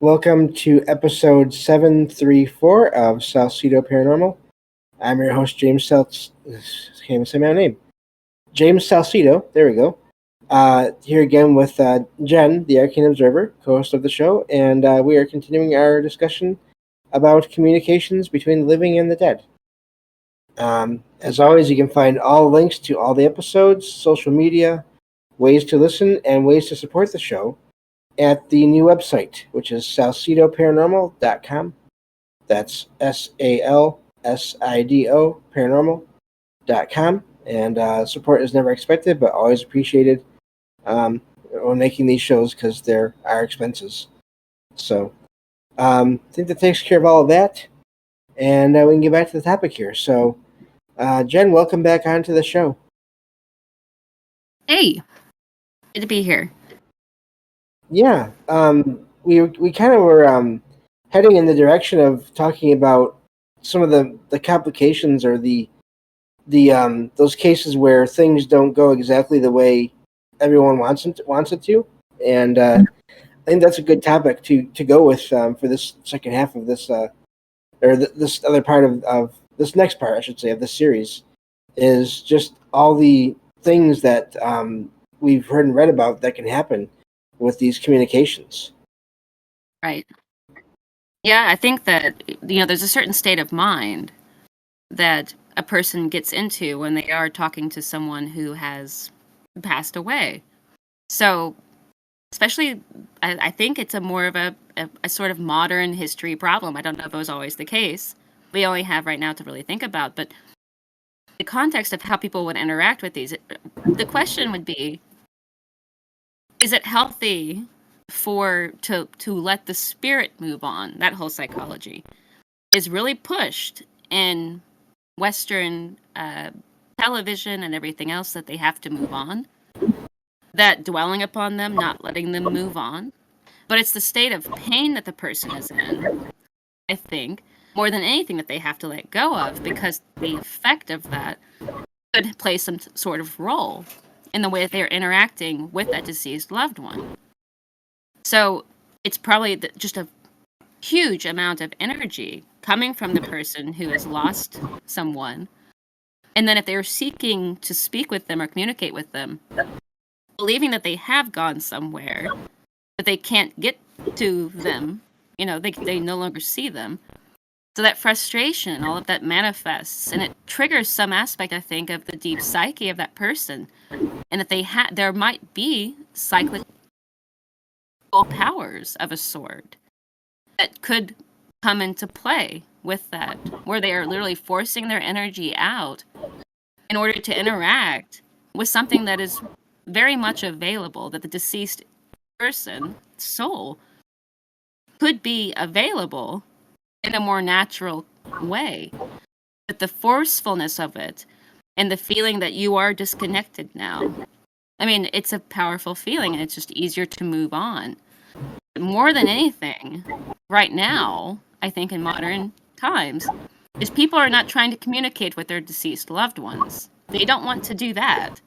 Welcome to episode 734 of Salsido Paranormal. I'm your host, James Can't even say my name. James Salsido, there we go. Here again with Jen, the Arcane Observer, co-host of the show, and we are continuing our discussion about communications between the living and the dead. As always, you can find all links to all the episodes, social media, ways to listen, and ways to support the show at the new website, which is salsidoparanormal.com. That's SALSIDO paranormal.com. And support is never expected, but always appreciated when making these shows because there are expenses. So I think that takes care of all of that. And we can get back to the topic here. So, Jen, welcome back onto the show. Hey, good to be here. Yeah, we kind of were heading in the direction of talking about some of the complications or the those cases where things don't go exactly the way everyone wants it to, and I think that's a good topic to go with for this second half of this this other part of this next part, I should say, of this series, is just all the things that we've heard and read about that can happen with these communications. Right. Yeah, I think that, there's a certain state of mind that a person gets into when they are talking to someone who has passed away. So, especially, I think it's a more of a sort of modern history problem. I don't know if it was always the case. We only have right now to really think about, but the context of how people would interact with these, the question would be, is it healthy to let the spirit move on? That whole psychology is really pushed in Western television and everything else, that they have to move on, that dwelling upon them, not letting them move on. But it's the state of pain that the person is in, I think, more than anything, that they have to let go of, because the effect of that could play some sort of role in the way that they're interacting with that deceased loved one. So it's probably just a huge amount of energy coming from the person who has lost someone. And then if they're seeking to speak with them or communicate with them, believing that they have gone somewhere, but they can't get to them, they no longer see them. So that frustration, all of that manifests, and it triggers some aspect, I think, of the deep psyche of that person, and that there might be cyclical powers of a sort that could come into play with that, where they are literally forcing their energy out in order to interact with something that is very much available, that the deceased person, soul, could be available in a more natural way. But the forcefulness of it and the feeling that you are disconnected now, I mean, it's a powerful feeling, and it's just easier to move on. More than anything, right now, I think in modern times, is people are not trying to communicate with their deceased loved ones. They don't want to do that.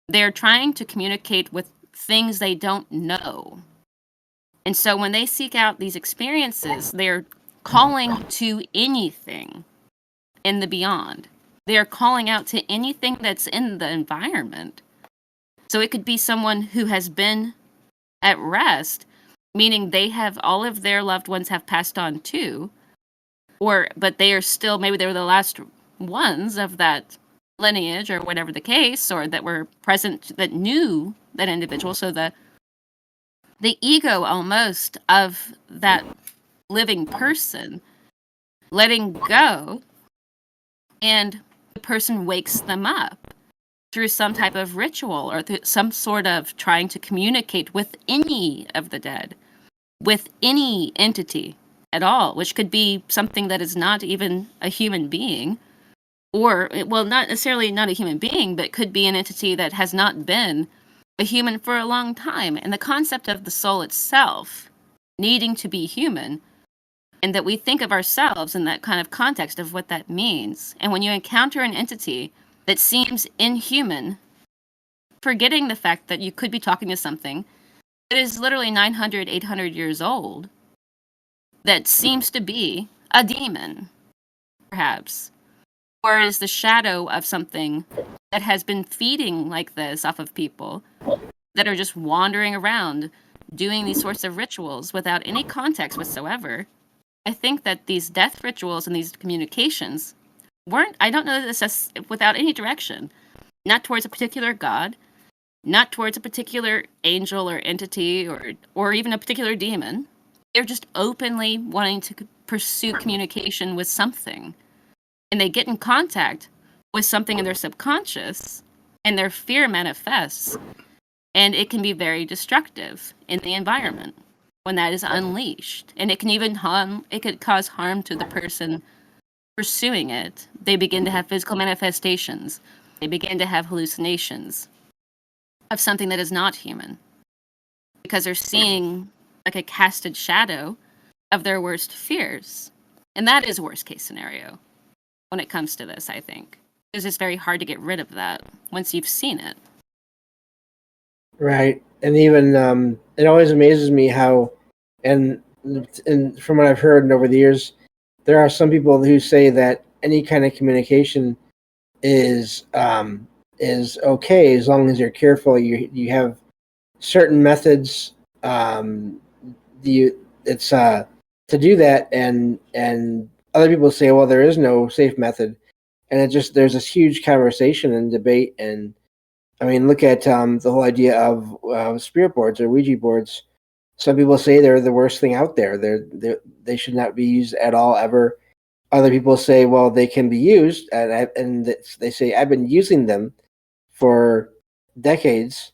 They're trying to communicate with things they don't know. And so when they seek out these experiences, they're calling to anything in the beyond. They are calling out to anything that's in the environment. So it could be someone who has been at rest, meaning all of their loved ones have passed on too, but they are still, maybe they were the last ones of that lineage or whatever the case, or that were present, that knew that individual. So the ego almost of that living person letting go, and the person wakes them up through some type of ritual, or through some sort of trying to communicate with any of the dead, with any entity at all, which could be something that is not even a human being, or, well, not necessarily not a human being, but could be an entity that has not been a human for a long time. And the concept of the soul itself needing to be human, and that we think of ourselves in that kind of context of what that means. And when you encounter an entity that seems inhuman, forgetting the fact that you could be talking to something that is literally 900, 800 years old, that seems to be a demon, perhaps, or is the shadow of something that has been feeding like this off of people that are just wandering around doing these sorts of rituals without any context whatsoever. I think that these death rituals and these communications weren't, I don't know this as without any direction, not towards a particular god, not towards a particular angel or entity or even a particular demon. They're just openly wanting to pursue communication with something. And they get in contact with something in their subconscious, and their fear manifests. And it can be very destructive in the environment when that is unleashed. And it can even it could cause harm to the person pursuing it. They begin to have physical manifestations. They begin to have hallucinations of something that is not human because they're seeing like a casted shadow of their worst fears. And that is worst case scenario when it comes to this, I think. Because it's very hard to get rid of that once you've seen it. Right. And even it always amazes me how, and from what I've heard over the years, there are some people who say that any kind of communication is okay as long as you're careful. You have certain methods. It's to do that, and other people say, well, there is no safe method, and there's this huge conversation and debate. And I mean, look at the whole idea of spirit boards or Ouija boards. Some people say they're the worst thing out there. They should not be used at all ever. Other people say, well, they can be used, and they say I've been using them for decades,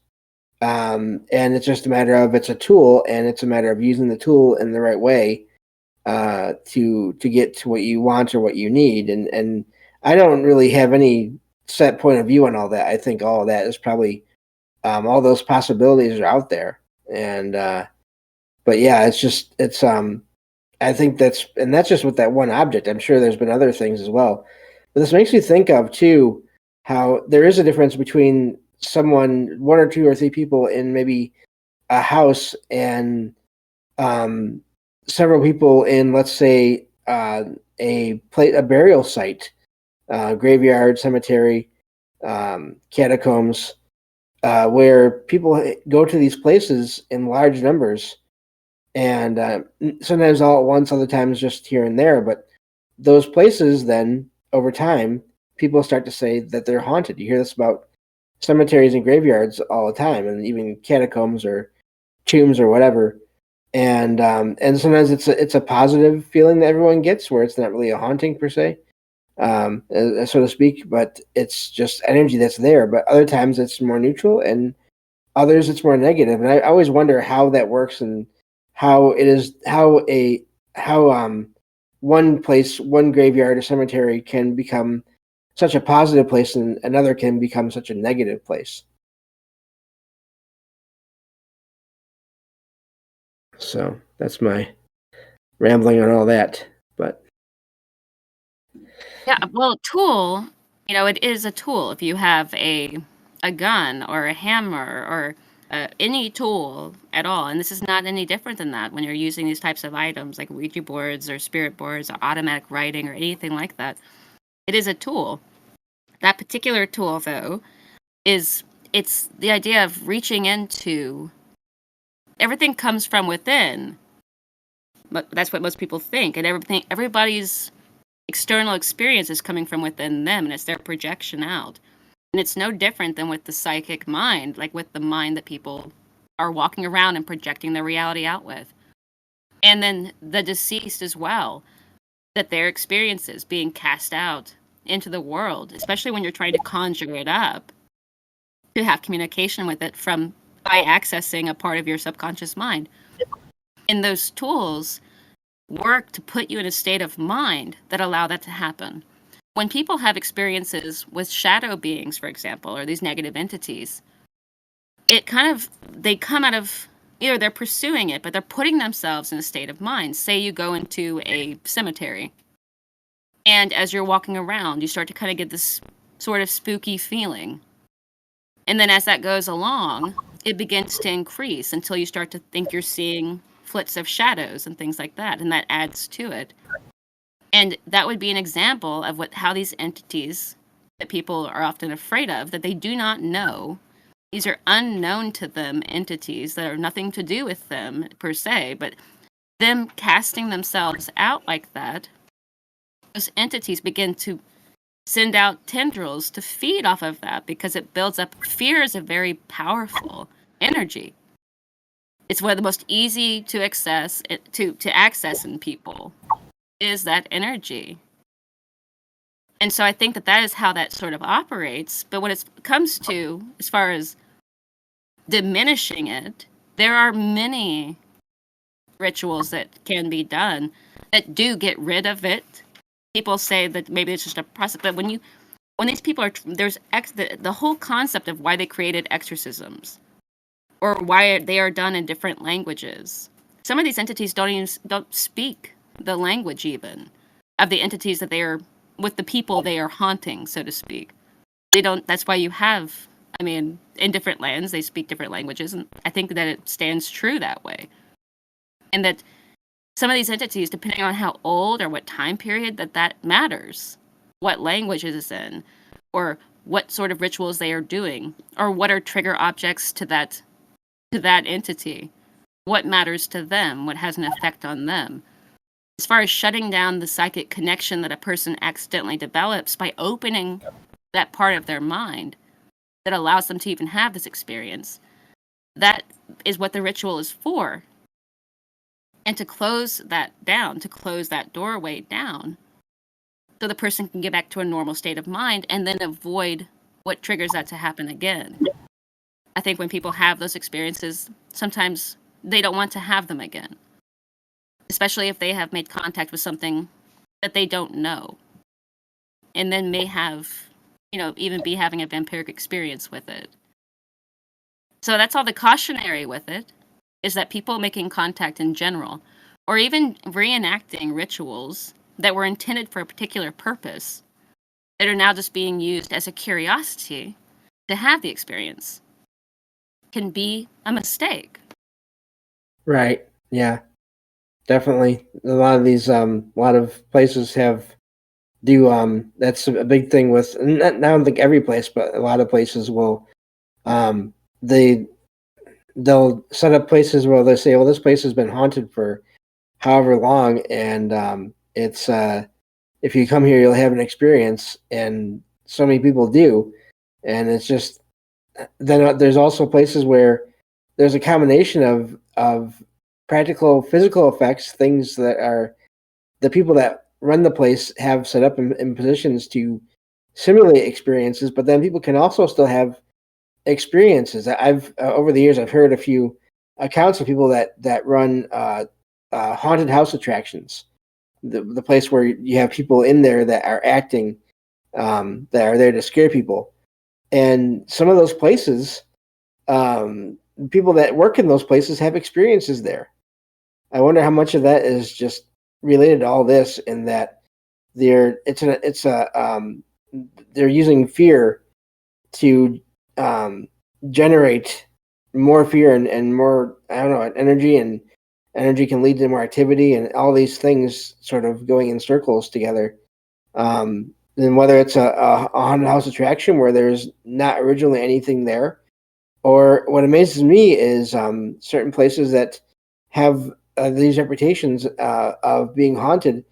and it's just a matter of it's a tool, and it's a matter of using the tool in the right way to get to what you want or what you need. And I don't really have any set point of view on all that. I think all of that is probably all those possibilities are out there, and but yeah, it's I think that's just with that one object. I'm sure there's been other things as well. But this makes me think of too how there is a difference between one or two or three people in maybe a house and several people in, let's say, a burial site, graveyard, cemetery, catacombs, where people go to these places in large numbers. And sometimes all at once, other times just here and there. But those places, then over time, people start to say that they're haunted. You hear this about cemeteries and graveyards all the time, and even catacombs or tombs or whatever. And sometimes it's a positive feeling that everyone gets, where it's not really a haunting per se, so to speak, but it's just energy that's there. But other times it's more neutral, and others it's more negative. And I always wonder how that works, and how it is how one place, one graveyard or cemetery can become such a positive place, and another can become such a negative place. So that's my rambling on all that. But Yeah, well, tool, it is a tool. If you have a gun or a hammer or any tool at all, and this is not any different than that when you're using these types of items like Ouija boards or spirit boards or automatic writing or anything like that, it is a tool. That particular tool, though, it's the idea of reaching into everything comes from within. But that's what most people think, and everybody's external experience is coming from within them, and it's their projection out. And it's no different than with the psychic mind, like with the mind that people are walking around and projecting their reality out with. And then the deceased as well, that their experiences being cast out into the world, especially when you're trying to conjure it up, to have communication with it by accessing a part of your subconscious mind. And those tools work to put you in a state of mind that allow that to happen. When people have experiences with shadow beings, for example, or these negative entities, they come out of, either they're pursuing it, but they're putting themselves in a state of mind. Say you go into a cemetery, and as you're walking around, you start to kind of get this sort of spooky feeling. And then as that goes along, it begins to increase until you start to think you're seeing flits of shadows and things like that, and that adds to it. And that would be an example of how these entities that people are often afraid of, that they do not know. These are unknown to them entities that are nothing to do with them per se, but them casting themselves out like that, those entities begin to send out tendrils to feed off of that, because it builds up. Fear is a very powerful energy. It's one of the most easy to access in people, is that energy. And so I think that is how that sort of operates. But when it comes to, as far as diminishing it, there are many rituals that can be done that do get rid of it. People say that maybe it's just a process, but when these people are, there's the whole concept of why they created exorcisms, or why they are done in different languages. Some of these entities don't speak the language even of the entities that they are with, the people they are haunting, so to speak. They don't. That's why you have, I mean, in different lands they speak different languages, and I think that it stands true that way. And that some of these entities, depending on how old or what time period, that matters, what language it is in, or what sort of rituals they are doing, or what are trigger objects to that entity, what matters to them, what has an effect on them. As far as shutting down the psychic connection that a person accidentally develops by opening that part of their mind that allows them to even have this experience, that is what the ritual is for. And to close that down, to close that doorway down, so the person can get back to a normal state of mind and then avoid what triggers that to happen again. I think when people have those experiences, sometimes they don't want to have them again, especially if they have made contact with something that they don't know, and then may have, even be having a vampiric experience with it. So that's all the cautionary with it, is that people making contact in general, or even reenacting rituals that were intended for a particular purpose, that are now just being used as a curiosity to have the experience, can be a mistake. Right. Yeah. Definitely. A lot of places that's a big thing with, I don't think every place, but a lot of places will, they'll set up places where they say, well, this place has been haunted for however long, and it's if you come here, you'll have an experience, and so many people do, and it's just, then there's also places where there's a combination of practical physical effects, things that are the people that run the place have set up in positions to simulate experiences, but then people can also still have experiences. I've over the years I've heard a few accounts of people that run haunted house attractions, the place where you have people in there that are acting, that are there to scare people, and some of those places, people that work in those places have experiences there. I wonder how much of that is just related to all this, in that they're using fear to generate more fear and more, I don't know, energy, and energy can lead to more activity, and all these things sort of going in circles together. Then whether it's a haunted house attraction where there's not originally anything there, or what amazes me is certain places that have these reputations of being haunted,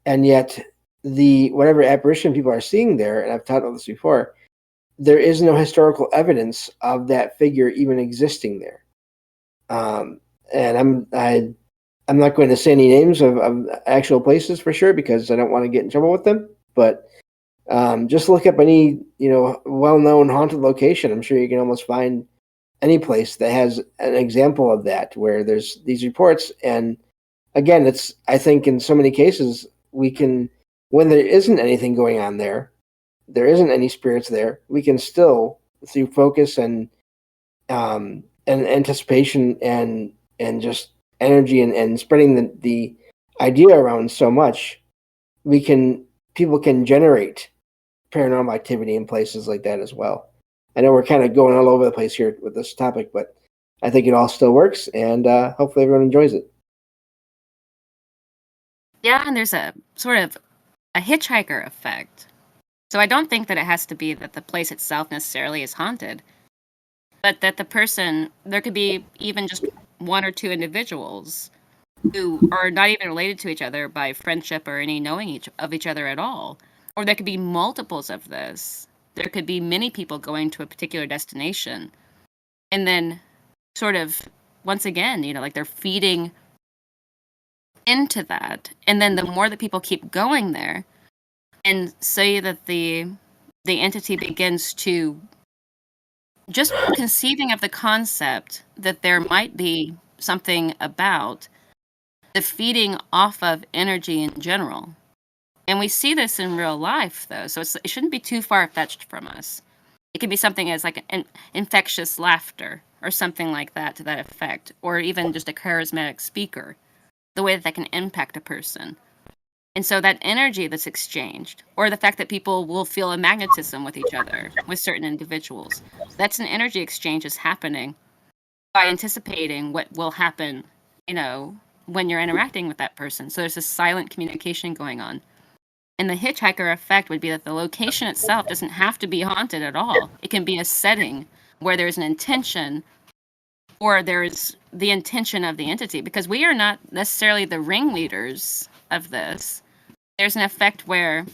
and yet whatever apparition people are seeing there, and I've talked about this before, there is no historical evidence of that figure even existing there. And I'm not going to say any names of actual places for sure, because I don't want to get in trouble with them. But just look up any well-known haunted location. I'm sure you can almost find any place that has an example of that, where there's these reports. And again, I think in so many cases we can, when there isn't anything going on there isn't any spirits there, we can still, through focus and anticipation and just energy and spreading the idea around so much, people can generate paranormal activity in places like that as well. I know we're kind of going all over the place here with this topic, but I think it all still works, and hopefully everyone enjoys it. Yeah, and there's a sort of a hitchhiker effect. So I don't think that it has to be that the place itself necessarily is haunted, but that the person, there could be even just one or two individuals who are not even related to each other by friendship or any knowing of each other at all. Or there could be multiples of this. There could be many people going to a particular destination. And then sort of once again, like they're feeding into that. And then the more that people keep going there and say that the entity begins to just conceiving of the concept that there might be something about the feeding off of energy in general. And we see this in real life, though, so it shouldn't be too far-fetched from us. It could be something as like an infectious laughter or something like that to that effect, or even just a charismatic speaker, the way that that can impact a person. And so that energy that's exchanged, or the fact that people will feel a magnetism with each other, with certain individuals, that's an energy exchange is happening by anticipating what will happen, when you're interacting with that person. So there's a silent communication going on. And the hitchhiker effect would be that the location itself doesn't have to be haunted at all. It can be a setting where there's an intention or there's the intention of the entity, because we are not necessarily the ringleaders of this. There's an effect where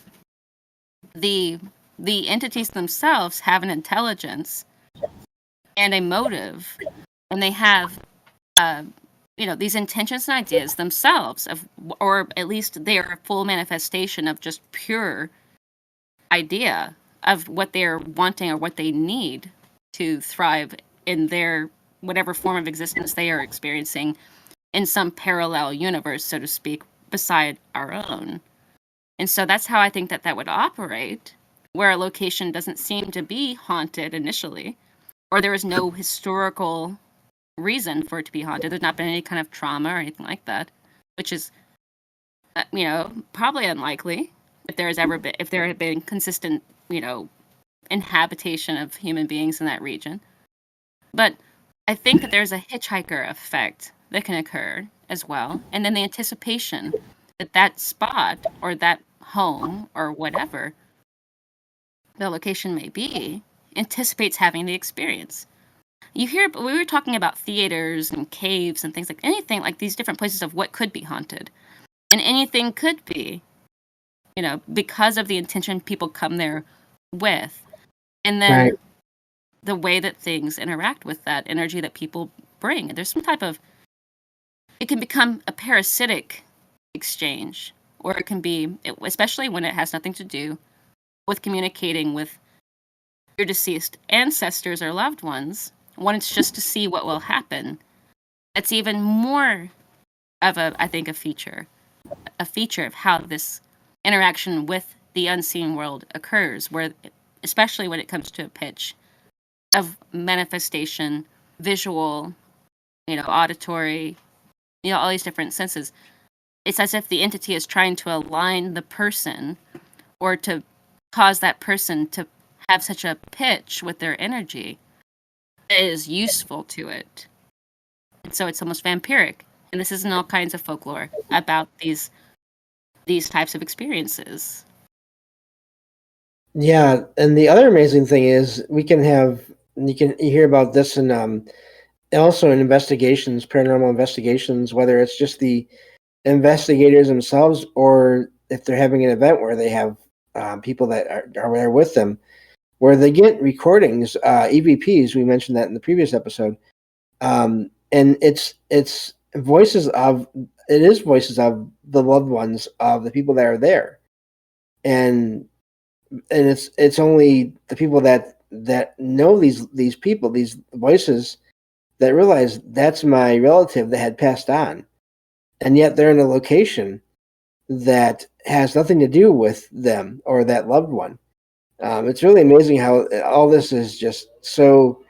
the entities themselves have an intelligence and a motive, and they have these intentions and ideas themselves or at least they are a full manifestation of just pure idea of what they're wanting or what they need to thrive in their whatever form of existence they are experiencing in some parallel universe, so to speak, beside our own. And so that's how I think that that would operate, where a location doesn't seem to be haunted initially, or there is no historical reason for it to be haunted. There's not been any kind of trauma or anything like that, which is, probably unlikely if there had been consistent, inhabitation of human beings in that region. But I think that there's a hitchhiker effect that can occur as well. And then the anticipation that that spot or that home or whatever the location may be anticipates having the experience. We were talking about theaters and caves and things like anything like these different places of what could be haunted. And anything could be, because of the intention people come there with. And then Right. the way that things interact with that energy that people bring. There's some type of, it can become a parasitic exchange, or it can be, especially when it has nothing to do with communicating with your deceased ancestors or loved ones, when it's just to see what will happen. It's even more of I think, a feature of how this interaction with the unseen world occurs, where, especially when it comes to a pitch of manifestation, visual, auditory, all these different senses. It's as if the entity is trying to align the person or to cause that person to have such a pitch with their energy that is useful to it. And so it's almost vampiric. And this is in all kinds of folklore about these types of experiences. Yeah, and the other amazing thing is you hear about this in also in investigations, paranormal investigations, whether it's just the investigators themselves or if they're having an event where they have people that are there with them, where they get recordings, EVPs. We mentioned that in the previous episode, and it's voices of the loved ones of the people that are there, and it's only the people that know these people, these voices, that realize that's my relative that had passed on, and yet they're in a location that has nothing to do with them or that loved one. It's really amazing how all this is just so.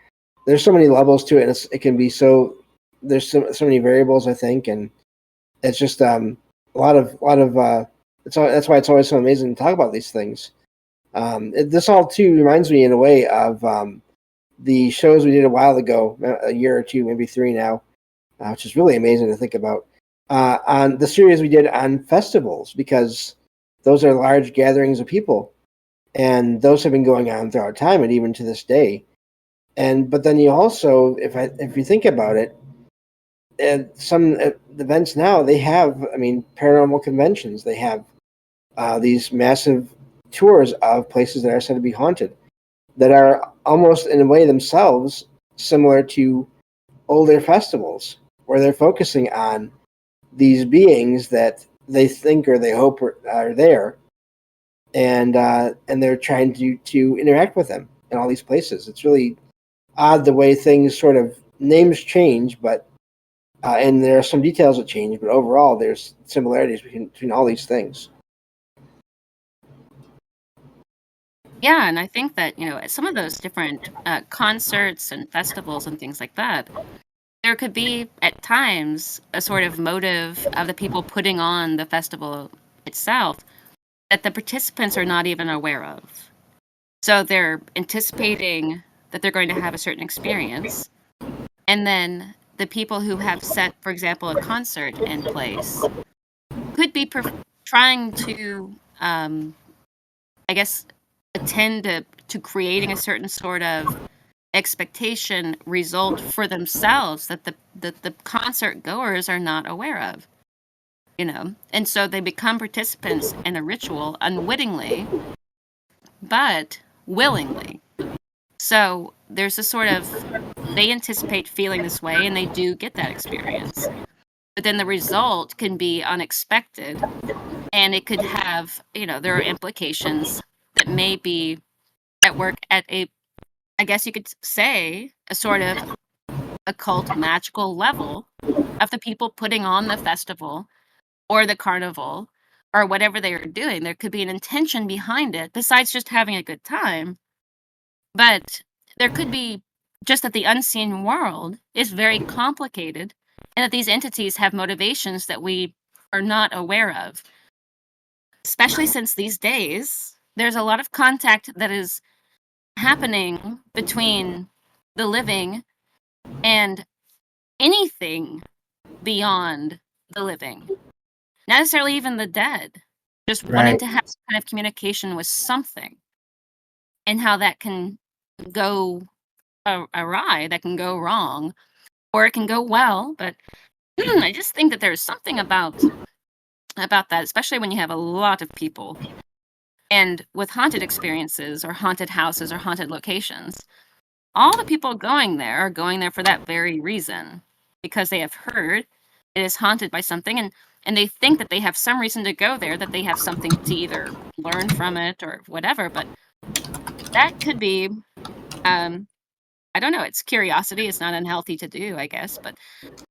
There's so many levels to it, and it can be so. There's so many variables, I think, and it's just a lot of. That's why it's always so amazing to talk about these things. This all too reminds me in a way of the shows we did a while ago, a year or two, maybe three now, which is really amazing to think about. on the series we did on festivals, because those are large gatherings of people, and those have been going on throughout time and even to this day. But then you also, if you think about it, and some events now, they have, I mean, paranormal conventions. They have these massive tours of places that are said to be haunted, that are almost in a way themselves similar to older festivals, where they're focusing on these beings that they think or they hope are there, and they're trying to interact with them in all these places. It's really odd the way things sort of names change, but and there are some details that change, but overall there's similarities between all these things. Yeah, and I think that, at some of those different concerts and festivals and things like that, there could be at times a sort of motive of the people putting on the festival itself that the participants are not even aware of. So they're anticipating that they're going to have a certain experience, and then the people who have set, for example, a concert in place could be trying to, I guess, attend to creating a certain sort of expectation result for themselves that the concert goers are not aware of, and so they become participants in a ritual unwittingly, but willingly. So there's a sort of, they anticipate feeling this way and they do get that experience, but then the result can be unexpected, and it could have, there are implications that may be at work at a, I guess you could say, a sort of occult magical level of the people putting on the festival or the carnival or whatever they are doing. There could be an intention behind it besides just having a good time, but there could be just that the unseen world is very complicated and that these entities have motivations that we are not aware of, especially since these days there's a lot of contact that is happening between the living and anything beyond the living, not necessarily even the dead, just wanting Right. to have some kind of communication with something, and how that can go awry, that can go wrong, or it can go well. But I just think that there's something about that, especially when you have a lot of people. And with haunted experiences or haunted houses or haunted locations, all the people going there are going there for that very reason, because they have heard it is haunted by something, and they think that they have some reason to go there, that they have something to either learn from it or whatever. But that could be, I don't know, it's curiosity. It's not unhealthy to do, I guess, but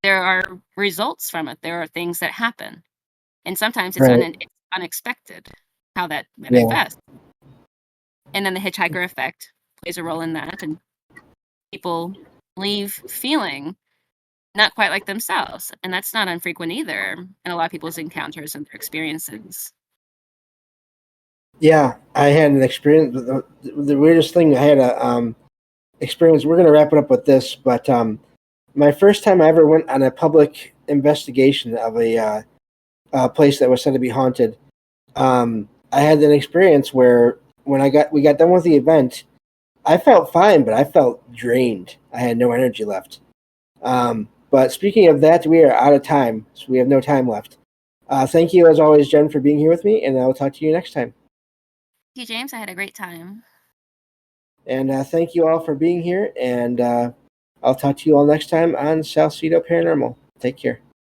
there are results from it. There are things that happen, and sometimes it's Right. unexpected how that Yeah. manifests. And then the hitchhiker effect plays a role in that, and people leave feeling not quite like themselves, and that's not infrequent either in a lot of people's encounters and their experiences. Yeah, I had an experience. The weirdest thing, I had a experience. We're going to wrap it up with this, but my first time I ever went on a public investigation of a place that was said to be haunted, I had an experience where when we got done with the event, I felt fine, but I felt drained. I had no energy left. But speaking of that, we are out of time, so we have no time left. Thank you, as always, Jen, for being here with me, and I'll talk to you next time. Thank you, James. I had a great time. And thank you all for being here, and I'll talk to you all next time on Salsido Paranormal. Take care.